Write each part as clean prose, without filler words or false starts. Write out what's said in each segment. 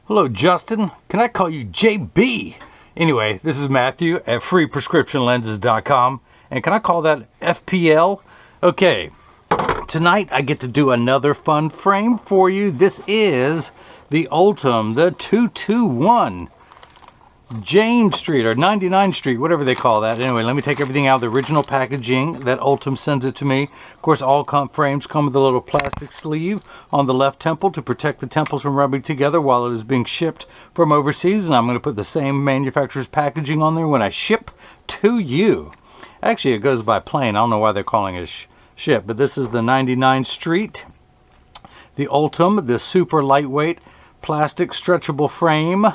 Hello, Justin. Can I call you JB? Anyway, this is Matthew at freeprescriptionlenses.com. And can I call that FPL? Okay, tonight I get to do another fun frame for you. This is the Ultem, the 221 James Street or 99 Street, whatever they call that. Anyway, let me take everything out of the original packaging that Ultem sends it to me. Of course, all frames come with a little plastic sleeve on the left temple to protect the temples from rubbing together while it is being shipped from overseas. And I'm going to put the same manufacturer's packaging on there when I ship to you. Actually, it goes by plane. I don't know why they're calling it ship, but this is the 99 Street, the Ultem, the super lightweight plastic stretchable frame.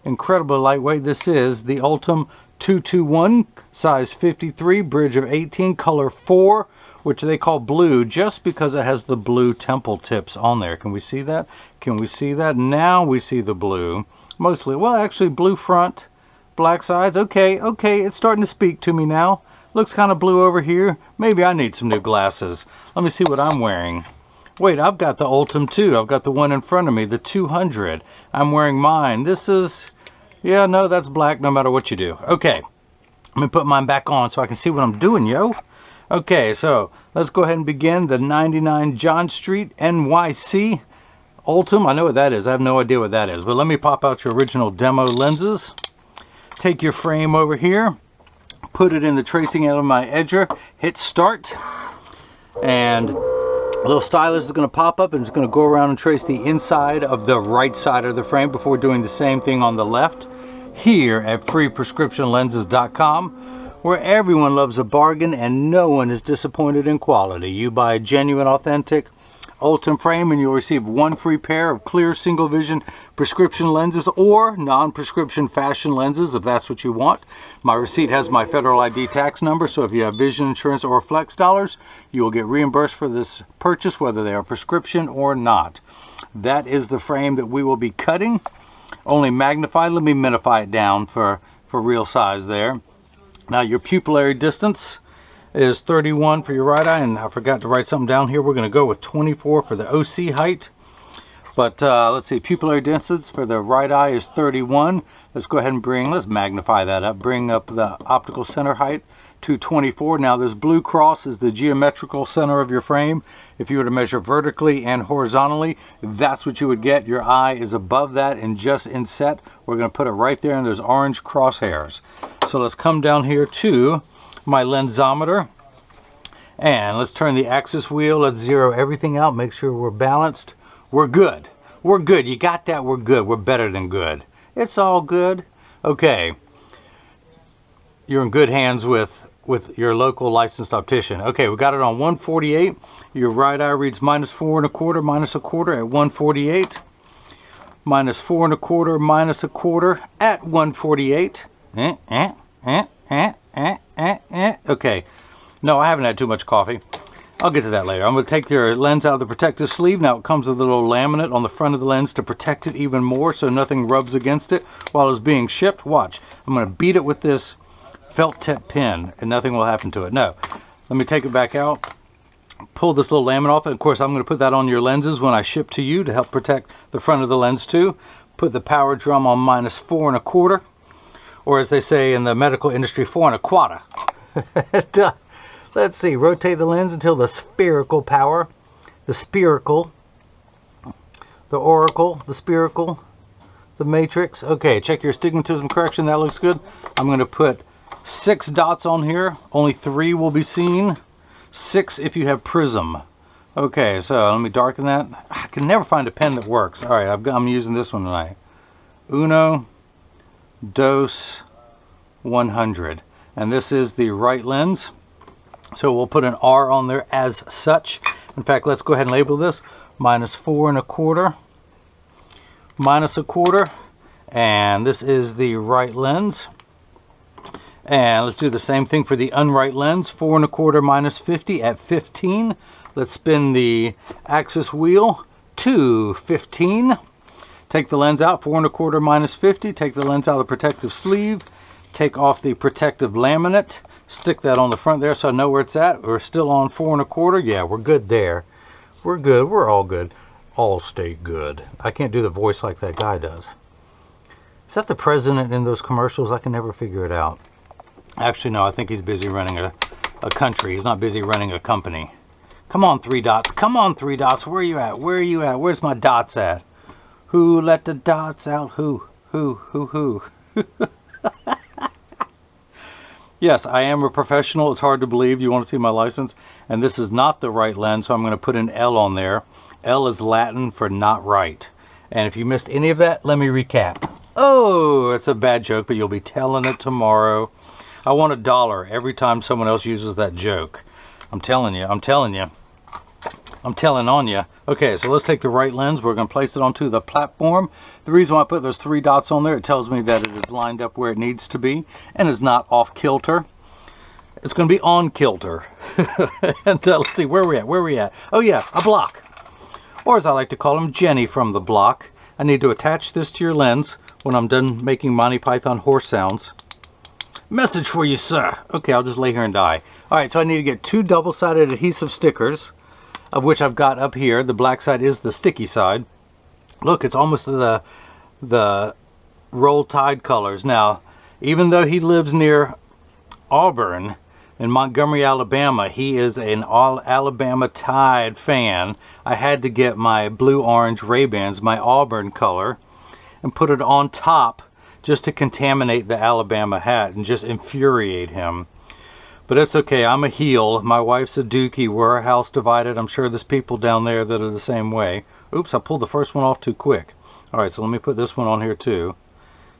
Incredibly lightweight. This is the Ultem 221, size 53, bridge of 18, color 4, which they call blue just because it has the blue temple tips on there. Can we see that? Can we see that? Now we see the blue. Mostly, well, actually blue front, black sides. Okay, it's starting to speak to me now. Looks kind of blue over here. Maybe I need some new glasses. Let me see what I'm wearing. Wait, I've got the Ultem too. I've got the one in front of me, the 200. I'm wearing mine. This is... yeah, no, that's black no matter what you do. Okay, let me put mine back on so I can see what I'm doing, yo. Okay, so let's go ahead and begin the 99 John Street, NYC Ultem. I know what that is. I have no idea what that is, but let me pop out your original demo lenses. Take your frame over here, put it in the tracing element of my edger, hit start, and a little stylus is going to pop up and it's going to go around and trace the inside of the right side of the frame before doing the same thing on the left. Here at freeprescriptionlenses.com, where everyone loves a bargain and no one is disappointed in quality. You buy a genuine, authentic Ultem frame and you'll receive one free pair of clear single vision prescription lenses or non-prescription fashion lenses if that's what you want. My receipt has my federal ID tax number, so if you have vision insurance or flex dollars, you will get reimbursed for this purchase whether they are prescription or not. That is the frame that we will be cutting. Only magnified. Let me minify it down for real size there. Now your pupillary distance is 31 for your right eye, and I forgot to write something down here. We're going to go with 24 for the OC height. But let's see, pupillary distance for the right eye is 31. Let's go ahead and let's magnify that up. Bring up the optical center height to 24. Now this blue cross is the geometrical center of your frame. If you were to measure vertically and horizontally, that's what you would get. Your eye is above that and just inset. We're going to put it right there in those orange crosshairs. So let's come down here to my lensometer and let's turn the axis wheel. Let's zero everything out, make sure we're balanced. We're good. We're good. You got that? We're good. We're better than good. It's all good. Okay. You're in good hands with your local licensed optician. Okay, we got it on 148. Your right eye reads -4 1/4, -1/4 at 148. -4 1/4, -1/4 at 148. Okay. No, I haven't had too much coffee. I'll get to that later. I'm going to take your lens out of the protective sleeve. Now it comes with a little laminate on the front of the lens to protect it even more so nothing rubs against it while it's being shipped. Watch. I'm going to beat it with this felt tip pen and nothing will happen to it. No. Let me take it back out. Pull this little laminate off. And of course, I'm going to put that on your lenses when I ship to you to help protect the front of the lens too. Put the power drum on -4 1/4. Or as they say in the medical industry, 4 1/4. Let's see, rotate the lens until the spherical power, the spherical, the oracle, the spherical, the matrix. Okay, check your astigmatism correction, that looks good. I'm going to put 6 dots on here, only 3 will be seen. 6 if you have prism. Okay, so let me darken that. I can never find a pen that works. All right, I'm using this one tonight. Uno, dos, 100. And this is the right lens. So we'll put an R on there as such. In fact, let's go ahead and label this -4 1/4, -1/4, and this is the right lens. And let's do the same thing for the unright lens, 4 1/4 -50 at 15. Let's spin the axis wheel to 15. Take the lens out, 4 1/4 -50. Take the lens out of the protective sleeve. Take off the protective laminate. Stick that on the front there so I know where it's at. We're still on 4 1/4. Yeah, we're good there. We're good. We're all good. Allstate good. I can't do the voice like that guy does. Is that the president in those commercials? I can never figure it out. Actually, no, I think he's busy running a country. He's not busy running a company. Come on, 3 dots. Come on, 3 dots. Where are you at? Where are you at? Where's my dots at? Who let the dots out? Who? Yes, I am a professional. It's hard to believe. You want to see my license? And this is not the right lens, so I'm going to put an L on there. L is Latin for not right. And if you missed any of that, let me recap. Oh, it's a bad joke, but you'll be telling it tomorrow. I want $1 every time someone else uses that joke. I'm telling you. I'm telling on you. Okay, so let's take the right lens. We're going to place it onto the platform. The reason why I put those 3 dots on there, it tells me that it is lined up where it needs to be and is not off kilter. It's going to be on kilter. And let's see, where are we at? Oh yeah, a block. Or as I like to call him, Jenny from the block. I need to attach this to your lens when I'm done making Monty Python horse sounds. Message for you, sir. Okay, I'll just lay here and die. Alright, so I need to get 2 double-sided adhesive stickers, of which I've got up here. The black side is the sticky side. Look, it's almost the Roll Tide colors. Now, even though he lives near Auburn in Montgomery, Alabama, he is an Alabama Tide fan. I had to get my blue-orange Ray-Bans, my Auburn color, and put it on top just to contaminate the Alabama hat and just infuriate him. But it's okay, I'm a heel. My wife's a Dookie. We're a house divided. I'm sure there's people down there that are the same way. Oops, I pulled the first one off too quick. Alright, so let me put this one on here too.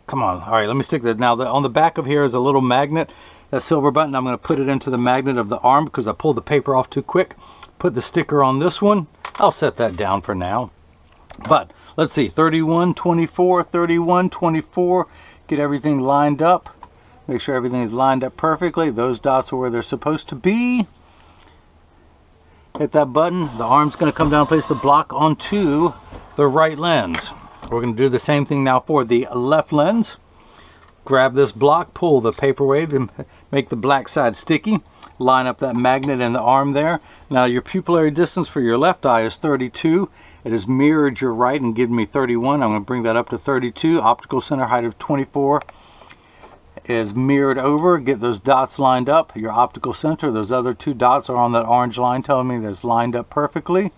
Come on. Alright, let me stick that. Now, on the back of here is a little magnet. That silver button, I'm going to put it into the magnet of the arm because I pulled the paper off too quick. Put the sticker on this one. I'll set that down for now. But let's see, 31, 24, 31, 24. Get everything lined up. Make sure everything is lined up perfectly. Those dots are where they're supposed to be. Hit that button. The arm's going to come down and place the block onto the right lens. We're going to do the same thing now for the left lens. Grab this block, pull the paperweight and make the black side sticky. Line up that magnet in the arm there. Now your pupillary distance for your left eye is 32. It has mirrored your right and given me 31. I'm going to bring that up to 32. Optical center height of 24 is mirrored over. Get those dots lined up. Your optical center, those other 2 dots are on that orange line telling me that it's lined up perfectly.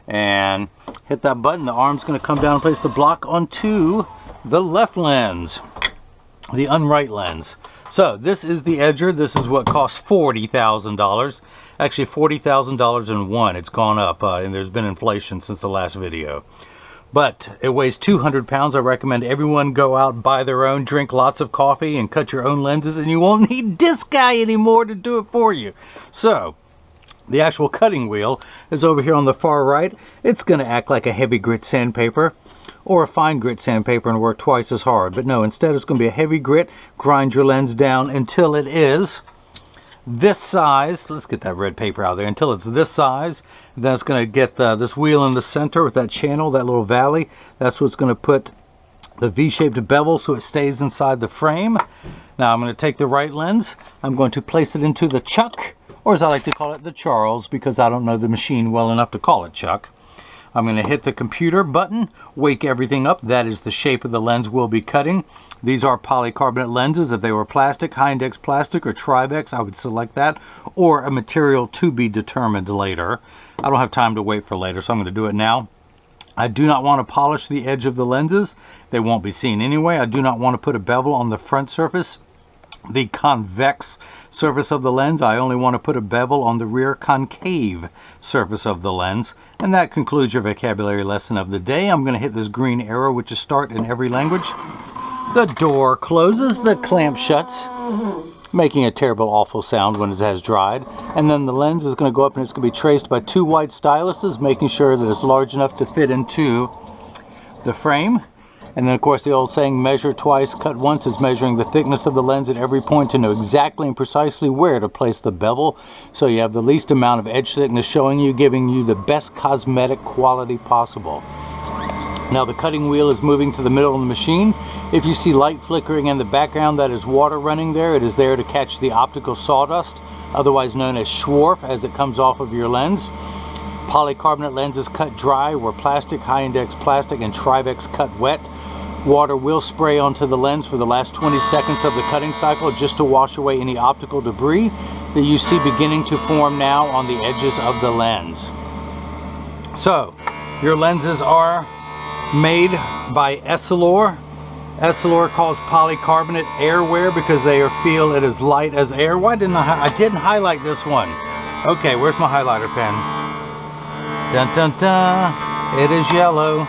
And hit that button. The arm's going to come down and place the block onto the left lens, the unright lens. So this is the edger. This is what costs $40,000. Actually $40,000 in one. It's gone up and there's been inflation since the last video. But it weighs 200 pounds. I recommend everyone go out, buy their own, drink lots of coffee, and cut your own lenses, and you won't need this guy anymore to do it for you. So, the actual cutting wheel is over here on the far right. It's going to act like a heavy grit sandpaper or a fine grit sandpaper and work twice as hard. But no, instead it's going to be a heavy grit. Grind your lens down until it is this size. Let's get that red paper out of there. Until it's this size. Then it's going to get this wheel in the center with that channel, that little valley. That's what's going to put the V-shaped bevel so it stays inside the frame. Now I'm going to take the right lens. I'm going to place it into the chuck, or as I like to call it, the Charles, because I don't know the machine well enough to call it chuck. I'm going to hit the computer button, wake everything up. That is the shape of the lens we'll be cutting. These are polycarbonate lenses. If they were plastic, high-index plastic or Tribex, I would select that, or a material to be determined later. I don't have time to wait for later, so I'm going to do it now. I do not want to polish the edge of the lenses. They won't be seen anyway. I do not want to put a bevel on the front surface, the convex surface of the lens. I only want to put a bevel on the rear concave surface of the lens. And that concludes your vocabulary lesson of the day. I'm going to hit this green arrow, which is start in every language. The door closes, the clamp shuts, making a terrible, awful sound when it has dried. And then the lens is going to go up and it's going to be traced by 2 white styluses, making sure that it's large enough to fit into the frame. And then, of course, the old saying, measure twice, cut once, is measuring the thickness of the lens at every point to know exactly and precisely where to place the bevel. So you have the least amount of edge thickness showing you, giving you the best cosmetic quality possible. Now the cutting wheel is moving to the middle of the machine. If you see light flickering in the background, that is water running there. It is there to catch the optical sawdust, otherwise known as swarf, as it comes off of your lens. Polycarbonate lenses cut dry, where plastic, high index plastic, and Trivex cut wet. Water will spray onto the lens for the last 20 seconds of the cutting cycle just to wash away any optical debris that you see beginning to form now on the edges of the lens. So, your lenses are made by Essilor. Essilor calls polycarbonate airwear because they feel it is light as air. Why didn't I didn't highlight this one. Okay, where's my highlighter pen? Dun dun dun, it is yellow.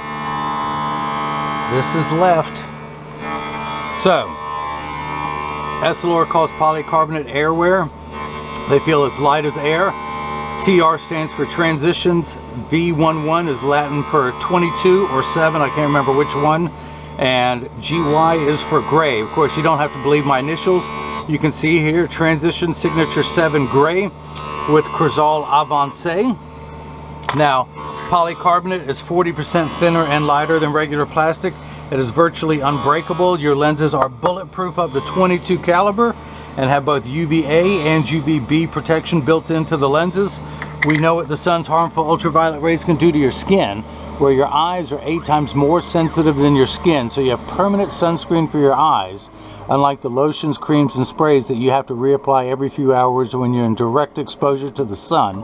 This is left. So, Essilor calls polycarbonate airwear. They feel it's light as air. TR stands for transitions. V11 is Latin for 22 or 7, I can't remember which one. And GY is for gray. Of course, you don't have to believe my initials. You can see here, transition signature 7 gray with Crizal Avancé. Now, polycarbonate is 40% thinner and lighter than regular plastic. It is virtually unbreakable. Your lenses are bulletproof up to 22 caliber and have both UVA and UVB protection built into the lenses. We know what the sun's harmful ultraviolet rays can do to your skin, where your eyes are 8 times more sensitive than your skin, so you have permanent sunscreen for your eyes, unlike the lotions, creams, and sprays that you have to reapply every few hours when you're in direct exposure to the sun,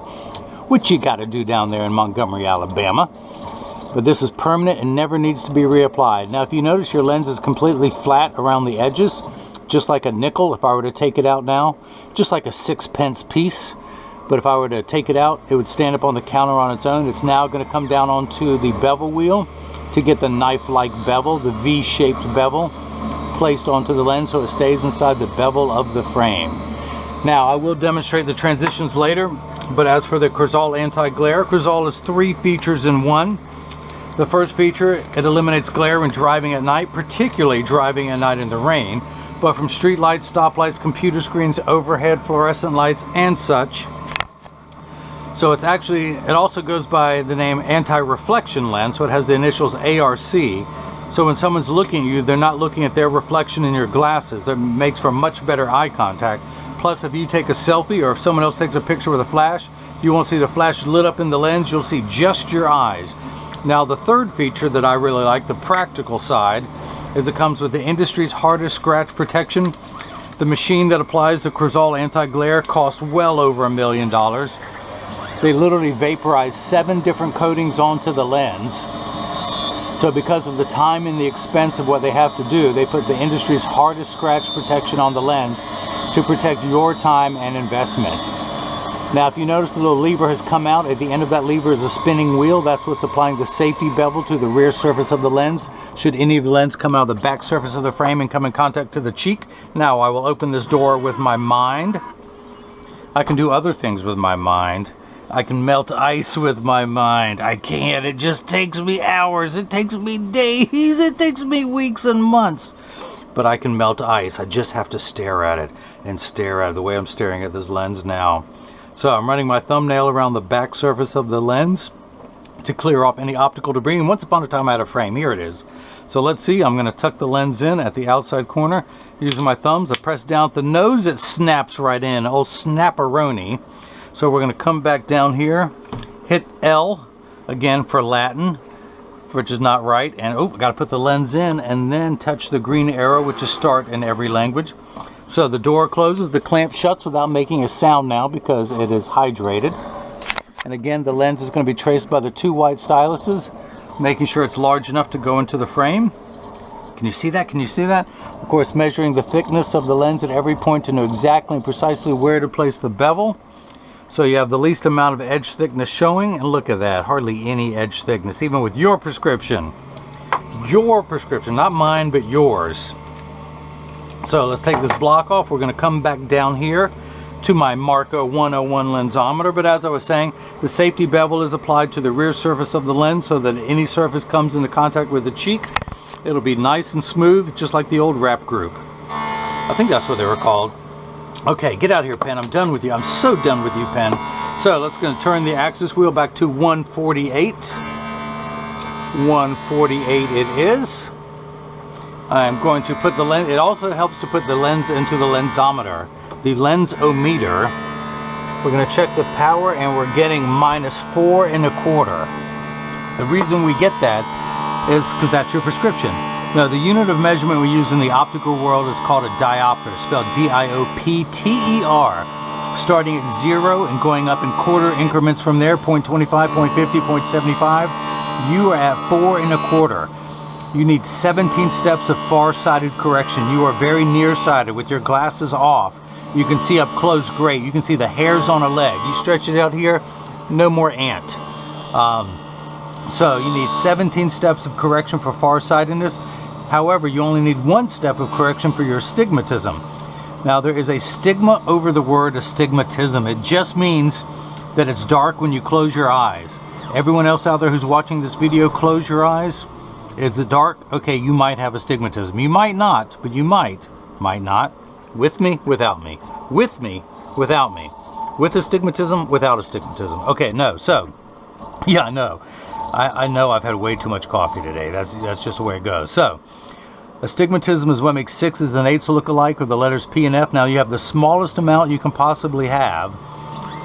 which you gotta do down there in Montgomery, Alabama. But this is permanent and never needs to be reapplied. Now, if you notice, your lens is completely flat around the edges, just like a nickel. If I were to take it out now, just like a 6-pence piece. But if I were to take it out, it would stand up on the counter on its own. It's now going to come down onto the bevel wheel to get the knife-like bevel, the V-shaped bevel, placed onto the lens so it stays inside the bevel of the frame. Now, I will demonstrate the transitions later, but as for the Crizal Anti Glare, Crizal is 3 features in one. The first feature, it eliminates glare when driving at night, particularly driving at night in the rain, but from street lights, stoplights, computer screens, overhead fluorescent lights, and such. So it also goes by the name anti-reflection lens, so it has the initials ARC. So when someone's looking at you, they're not looking at their reflection in your glasses. That makes for much better eye contact. Plus, if you take a selfie or if someone else takes a picture with a flash, you won't see the flash lit up in the lens, you'll see just your eyes. Now, the third feature that I really like, the practical side, is it comes with the industry's hardest scratch protection. The machine that applies the Crizal Anti Glare costs well over $1 million. They literally vaporize 7 different coatings onto the lens. So because of the time and the expense of what they have to do, they put the industry's hardest scratch protection on the lens to protect your time and investment. Now, if you notice, the little lever has come out. At the end of that lever is a spinning wheel. That's what's applying the safety bevel to the rear surface of the lens, should any of the lens come out of the back surface of the frame and come in contact to the cheek. Now, I will open this door with my mind. I can do other things with my mind. I can melt ice with my mind. I can't. It just takes me hours. It takes me days. It takes me weeks and months. But I can melt ice. I just have to stare at it and stare at it the way I'm staring at this lens now. So I'm running my thumbnail around the back surface of the lens to clear off any optical debris. And once upon a time I had a frame. Here it is. So let's see. I'm going to tuck the lens in at the outside corner using my thumbs. I press down at the nose. It snaps right in. Oh, snapperoni. So we're going to come back down here, hit L again for Latin, which is not right. And oh, I got to put the lens in and then touch the green arrow, which is start in every language. So the door closes, the clamp shuts without making a sound now because it is hydrated. And again, the lens is going to be traced by the 2 white styluses, making sure it's large enough to go into the frame. Can you see that? Can you see that? Of course, measuring the thickness of the lens at every point to know exactly and precisely where to place the bevel. So you have the least amount of edge thickness showing, and look at that, hardly any edge thickness, even with your prescription. Your prescription, not mine, but yours. So let's take this block off. We're going to come back down here to my Marco 101 lensometer, but as I was saying, the safety bevel is applied to the rear surface of the lens so that any surface comes into contact with the cheek, it'll be nice and smooth, just like the old wrap group. I think that's what they were called. Okay, get out of here, pen. I'm done with you. I'm so done with you, pen. So let's going to turn the axis wheel back to 148. 148 it is. I'm going to put the lens, it also helps to put the lens into the lensometer. The lensometer We're going to check the power, and we're getting -4 1/4. The reason we get that is because that's your prescription. Now, the unit of measurement we use in the optical world is called a diopter, spelled D-I-O-P-T-E-R. Starting at 0 and going up in quarter increments from there, 0.25, 0.50, 0.75, you are at 4 1/4. You need 17 steps of far-sighted correction. You are very nearsighted with your glasses off. You can see up close, great. You can see the hairs on a leg. You stretch it out here, no more ant. So you need 17 steps of correction for farsightedness. However, you only need 1 step of correction for your astigmatism. Now, there is a stigma over the word astigmatism. It just means that it's dark when you close your eyes. Everyone else out there who's watching this video, close your eyes. Is it dark? Okay, you might have astigmatism. You might not, but you might not. With me, without me. With me, without me. With astigmatism, without astigmatism. Okay, no, so, yeah, I know. I know I've had way too much coffee today. That's just the way it goes. So, astigmatism is what makes 6s and 8s look alike, or the letters P and F. Now, you have the smallest amount you can possibly have.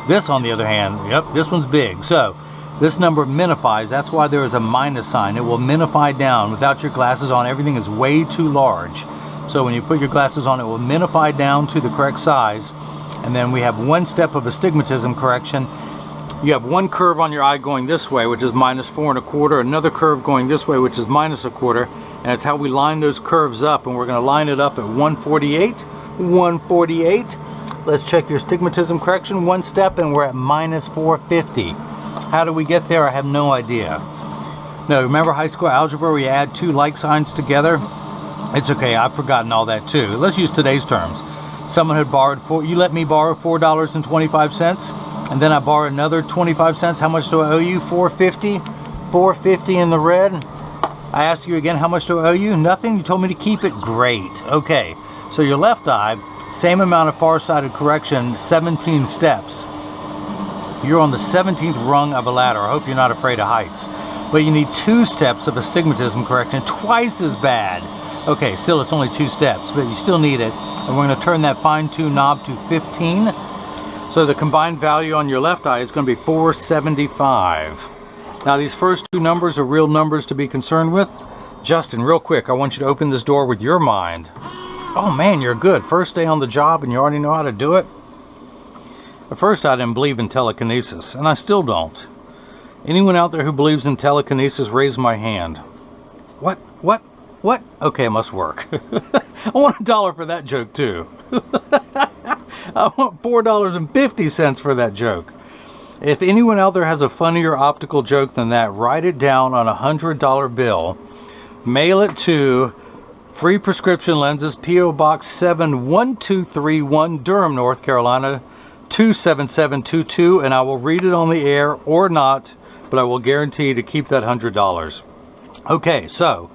This, on the other hand, yep, this one's big. So, this number minifies. That's why there is a minus sign. It will minify down. Without your glasses on, everything is way too large. So when you put your glasses on, it will minify down to the correct size. And then we have 1 step of astigmatism correction. You have 1 curve on your eye going this way, which is -4 1/4. Another curve going this way, which is -1/4. And it's how we line those curves up. And we're going to line it up at 148. 148. Let's check your astigmatism correction. 1 step, and we're at -450. How do we get there? I have no idea. No, remember high school algebra where you add 2 like signs together? It's okay, I've forgotten all that too. Let's use today's terms. Someone had borrowed you let me borrow $4.25, and then I borrowed another 25 cents. How much do I owe you? $4.50? $4.50 in the red. I asked you again, how much do I owe you? Nothing? You told me to keep it? Great. Okay, so your left eye, same amount of far-sighted correction, 17 steps. You're on the 17th rung of a ladder. I hope you're not afraid of heights. But you need 2 steps of astigmatism correction, twice as bad. Okay, still it's only 2 steps, but you still need it. And we're going to turn that fine-tune knob to 15. So the combined value on your left eye is going to be 475. Now these first 2 numbers are real numbers to be concerned with. Justin, real quick, I want you to open this door with your mind. Oh man, you're good. First day on the job and you already know how to do it? At first I didn't believe in telekinesis, and I still don't. Anyone out there who believes in telekinesis, raise my hand. What? Okay, it must work. I want $1 for that joke too. I want $4.50 for that joke. If anyone out there has a funnier optical joke than that, write it down on a $100 bill. Mail it to Free Prescription Lenses, P.O. Box 71231, Durham, North Carolina, 27722, and I will read it on the air or not, but I will guarantee to keep that $100. Okay, so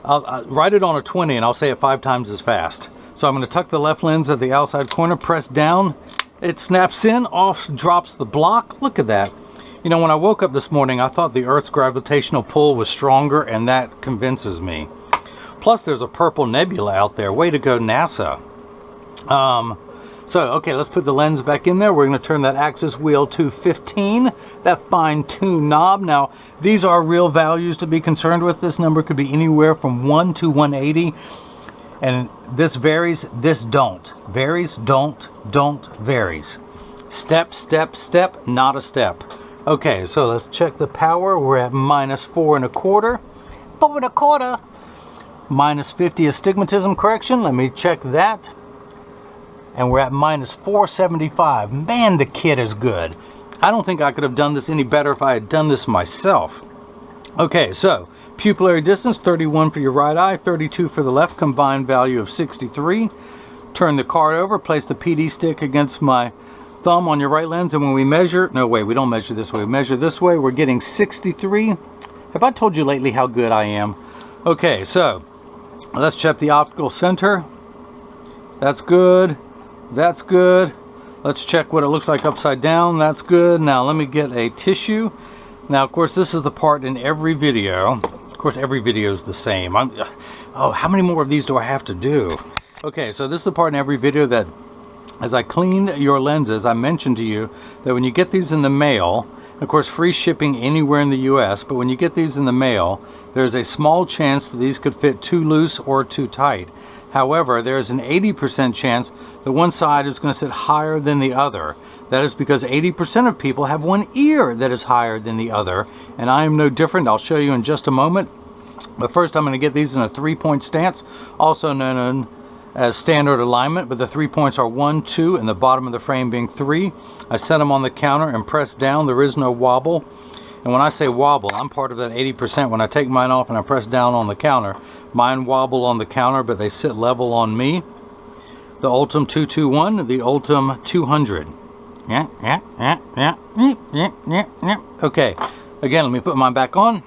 I'll write it on a 20 and I'll say it 5 times as fast. So I'm going to tuck the left lens at the outside corner, press down, it snaps in, off drops the block. Look at that. You know, when I woke up this morning, I thought the Earth's gravitational pull was stronger, and that convinces me. Plus there's a purple nebula out there. Way to go, NASA. So, okay, let's put the lens back in there. We're going to turn that axis wheel to 15, that fine-tuned knob. Now, these are real values to be concerned with. This number could be anywhere from 1 to 180. And this varies, this don't. Varies, don't, varies. Step, step, step, not a step. Okay, so let's check the power. We're at -4 1/4. 4 1/4. -50 astigmatism correction. Let me check that. And we're at -475. Man, the kit is good. I don't think I could have done this any better if I had done this myself. Okay, so pupillary distance 31 for your right eye, 32 for the left, combined value of 63. Turn the card over, place the PD stick against my thumb on your right lens, and when we measure, no wait, we don't measure this way, we measure this way, we're getting 63. Have I told you lately how good I am? Okay, so let's check the optical center. That's good. That's good. Let's check what it looks like upside down. That's good. Now let me get a tissue. Now, of course, this is the part in every video. Of course, every video is the same. Oh, how many more of these do I have to do? Okay, so this is the part in every video that as I clean your lenses, I mentioned to you that when you get these in the mail, of course free shipping anywhere in the US, but when you get these in the mail, there's a small chance that these could fit too loose or too tight. However, there's an 80% chance that one side is going to sit higher than the other. That is because 80% of people have one ear that is higher than the other, and I am no different. I'll show you in just a moment. But first I'm going to get these in a 3-point stance, also known as standard alignment, but the 3 points are 1, 2, and the bottom of the frame being 3. I set them on the counter and press down. There is no wobble. And when I say wobble, I'm part of that 80%. When I take mine off and I press down on the counter, mine wobble on the counter, but they sit level on me. The Ultem 221, the Ultem 200. Okay, again, let me put mine back on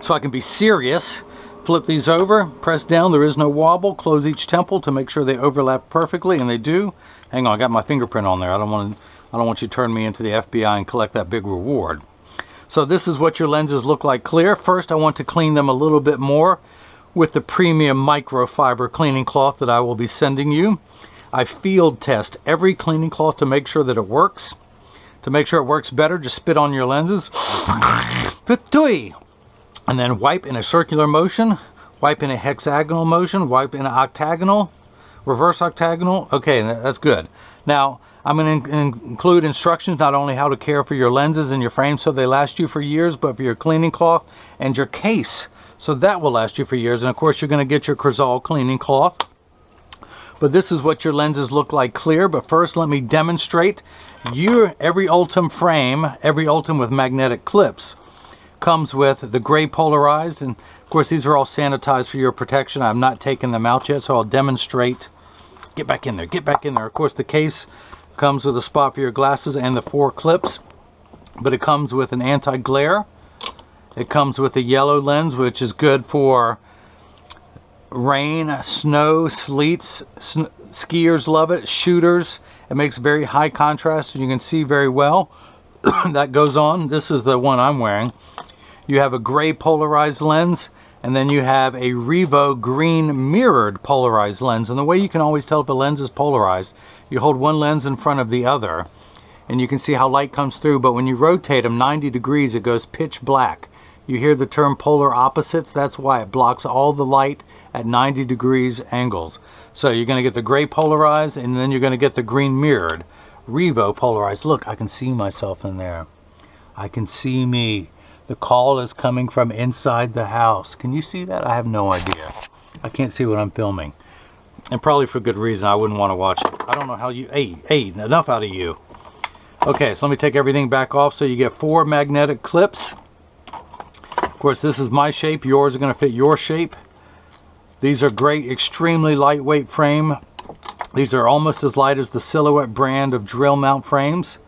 so I can be serious. Flip these over, press down, there is no wobble, close each temple to make sure they overlap perfectly, and they do. Hang on, I got my fingerprint on there. I don't want you to turn me into the FBI and collect that big reward. So this is what your lenses look like clear. First, I want to clean them a little bit more with the premium microfiber cleaning cloth that I will be sending you. I field test every cleaning cloth to make sure that it works. To make sure it works better, just spit on your lenses. And then wipe in a circular motion, wipe in a hexagonal motion, wipe in an octagonal, reverse octagonal. Okay, that's good. Now, I'm going to include instructions not only how to care for your lenses and your frames so they last you for years, but for your cleaning cloth and your case, so that will last you for years. And of course, you're going to get your Crizal cleaning cloth. But this is what your lenses look like clear. But first, let me demonstrate. Every Ultem frame, every Ultem with magnetic clips, comes with the gray polarized, and of course these are all sanitized for your protection. I've not taken them out yet, so I'll demonstrate. Get back in there, get back in there. Of course the case comes with a spot for your glasses and the 4 clips, but it comes with an anti-glare. It comes with a yellow lens, which is good for rain, snow, sleets. Skiers love it, shooters. It makes very high contrast and you can see very well. That goes on. This is the one I'm wearing. You have a gray polarized lens, and then you have a Revo green mirrored polarized lens. And the way you can always tell if a lens is polarized, you hold one lens in front of the other, and you can see how light comes through, but when you rotate them 90 degrees, it goes pitch black. You hear the term polar opposites. That's why it blocks all the light at 90 degrees angles. So you're going to get the gray polarized, and then you're going to get the green mirrored. Revo polarized. Look, I can see myself in there. I can see me. The call is coming from inside the house. Can you see that? I have no idea. I can't see what I'm filming. And probably for good reason. I wouldn't want to watch it. I don't know how you... Hey, enough out of you. Okay, so let me take everything back off. So you get 4 magnetic clips. Of course, this is my shape. Yours are going to fit your shape. These are great, extremely lightweight frame. These are almost as light as the Silhouette brand of drill mount frames.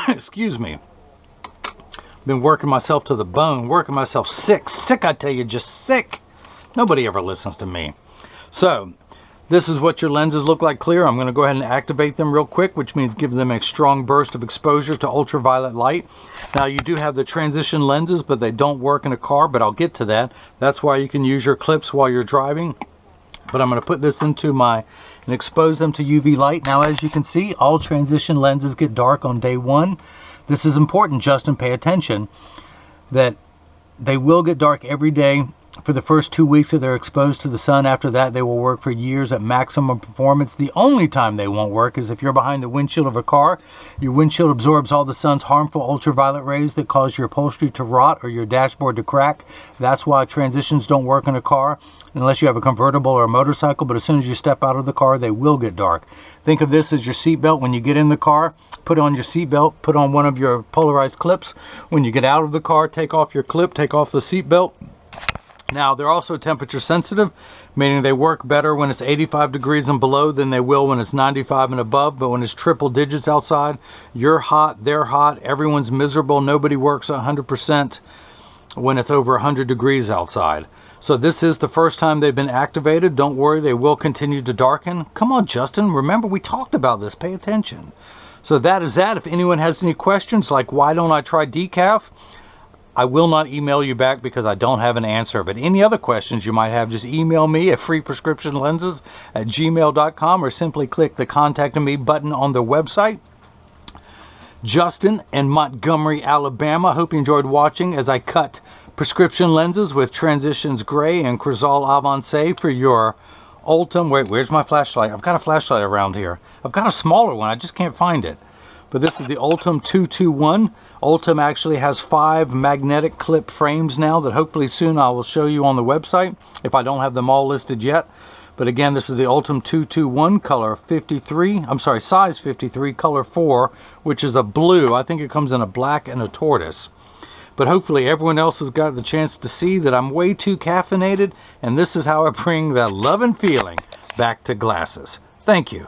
Excuse me. Been working myself to the bone, working myself sick. Sick, I tell you, just sick. Nobody ever listens to me. So, this is what your lenses look like clear. I'm going to go ahead and activate them real quick, which means give them a strong burst of exposure to ultraviolet light. Now, you do have the transition lenses, but they don't work in a car, but I'll get to that. That's why you can use your clips while you're driving. But I'm going to put this into and expose them to UV light. Now, as you can see, all transition lenses get dark on day 1. This is important, Justin, pay attention, that they will get dark every day for the first 2 weeks that they're exposed to the sun. After that, they will work for years at maximum performance. The only time they won't work is if you're behind the windshield of a car. Your windshield absorbs all the sun's harmful ultraviolet rays that cause your upholstery to rot or your dashboard to crack. That's why transitions don't work in a car unless you have a convertible or a motorcycle, but as soon as you step out of the car, they will get dark. Think of this as your seatbelt. When you get in the car, put on your seatbelt, put on one of your polarized clips. When you get out of the car, take off your clip, take off the seatbelt. Now, they're also temperature sensitive, meaning they work better when it's 85 degrees and below than they will when it's 95 and above. But when it's triple digits outside, you're hot, they're hot, everyone's miserable. Nobody works 100% when it's over 100 degrees outside. So this is the first time they've been activated. Don't worry, they will continue to darken. Come on, Justin. Remember, we talked about this. Pay attention. So that is that. If anyone has any questions, like why don't I try decaf? I will not email you back because I don't have an answer. But any other questions you might have, just email me at freeprescriptionlenses@gmail.com or simply click the Contact Me button on the website. Justin in Montgomery, Alabama. Hope you enjoyed watching as I cut prescription lenses with Transitions Gray and Crizal Avance for your Ultem. Wait, where's my flashlight? I've got a flashlight around here. I've got a smaller one. I just can't find it. But this is the Ultem 221. Ultem actually has 5 magnetic clip frames now that hopefully soon I will show you on the website if I don't have them all listed yet. But again, this is the Ultem 221 color 53. I'm sorry, size 53, color 4, which is a blue. I think it comes in a black and a tortoise. But hopefully everyone else has got the chance to see that I'm way too caffeinated, and this is how I bring that love and feeling back to glasses. Thank you.